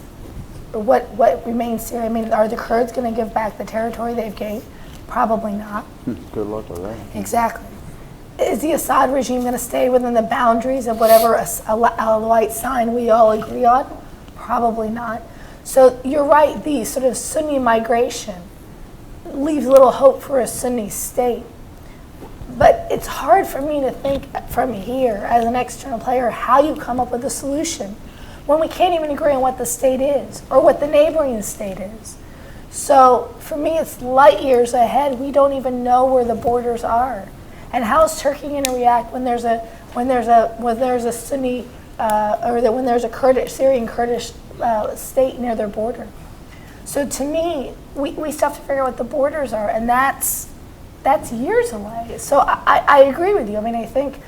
or what remains Syria, I mean, are the Kurds going to give back the territory they've gained? Probably not. Good luck with that. Exactly. Is the Assad regime going to stay within the boundaries of whatever a white sign we all agree on? Probably not. So you're right, the sort of Sunni migration leaves little hope for a Sunni state. But it's hard for me to think from here, as an external player, how you come up with a solution when we can't even agree on what the state is or what the neighboring state is. So for me, it's light years ahead. We don't even know where the borders are. And how is Turkey going to react when there's a Sunni when there's a Syrian Kurdish state near their border? So to me, we still have to figure out what the borders are, and that's years away. So I agree with you. I mean, I think,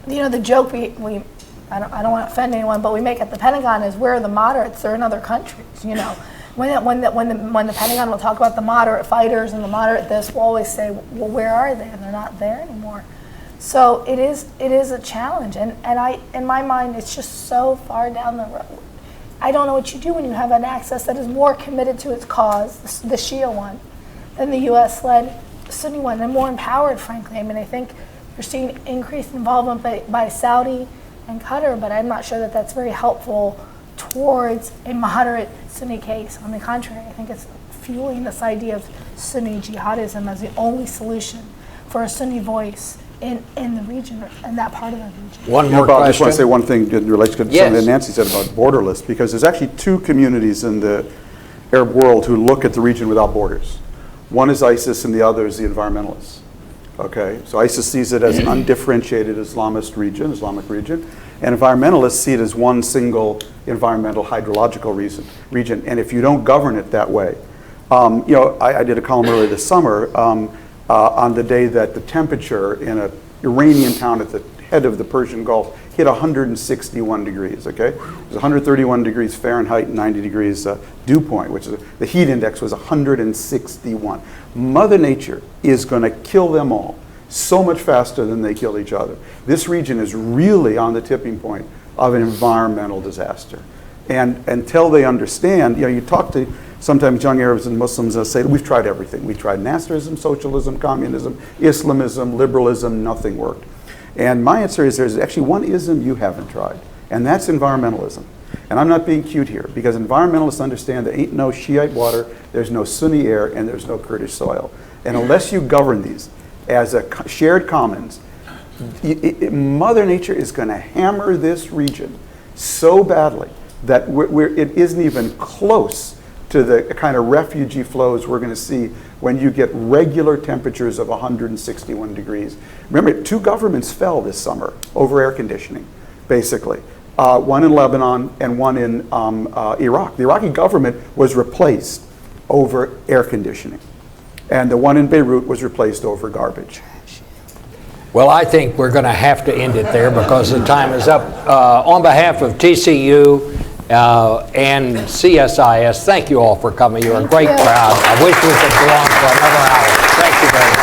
the joke I don't want to offend anyone, but we make at the Pentagon is, where are the moderates? They're in other countries. When the Pentagon will talk about the moderate fighters and the moderate this, we'll always say, well, where are they? And they're not there anymore. So it is a challenge, and in my mind, it's just so far down the road. I don't know what you do when you have an axis that is more committed to its cause, the Shia one, than the U.S.-led Sunni one, and more empowered, frankly. I mean, I think you're seeing increased involvement by Saudi and Qatar, but I'm not sure that that's very helpful towards a moderate Sunni case. On the contrary, I think it's fueling this idea of Sunni jihadism as the only solution for a Sunni voice in the region, in that part of the region. One more Bob, question. I just want to say one thing in relation to Yes. something that Nancy said about borderless, because there's actually two communities in the Arab world who look at the region without borders. One is ISIS and the other is the environmentalists. Okay, so ISIS sees it as an undifferentiated Islamic region, and environmentalists see it as one single environmental hydrological region. And if you don't govern it that way, I did a column earlier this summer on the day that the temperature in an Iranian town at the head of the Persian Gulf hit 161 degrees, okay? It was 131 degrees Fahrenheit and 90 degrees dew point, which is the heat index was 161. Mother Nature is going to kill them all so much faster than they kill each other. This region is really on the tipping point of an environmental disaster. And until they understand, you talk to sometimes young Arabs and Muslims that say, we've tried everything. We tried Nasserism, socialism, communism, Islamism, liberalism, nothing worked. And my answer is there's actually one ism you haven't tried, and that's environmentalism. And I'm not being cute here, because environmentalists understand there ain't no Shiite water, there's no Sunni air, and there's no Kurdish soil. And unless you govern these as a shared commons, Mother Nature is going to hammer this region so badly that it isn't even close to the kind of refugee flows we're going to see when you get regular temperatures of 161 degrees. Remember, 2 governments fell this summer over air conditioning, basically. One in Lebanon and one in Iraq. The Iraqi government was replaced over air conditioning. And the one in Beirut was replaced over garbage. Well, I think we're going to have to end it there because the time is up. On behalf of TCU and CSIS, thank you all for coming. You're a great crowd. I wish we could go on for another hour. Thank you very much.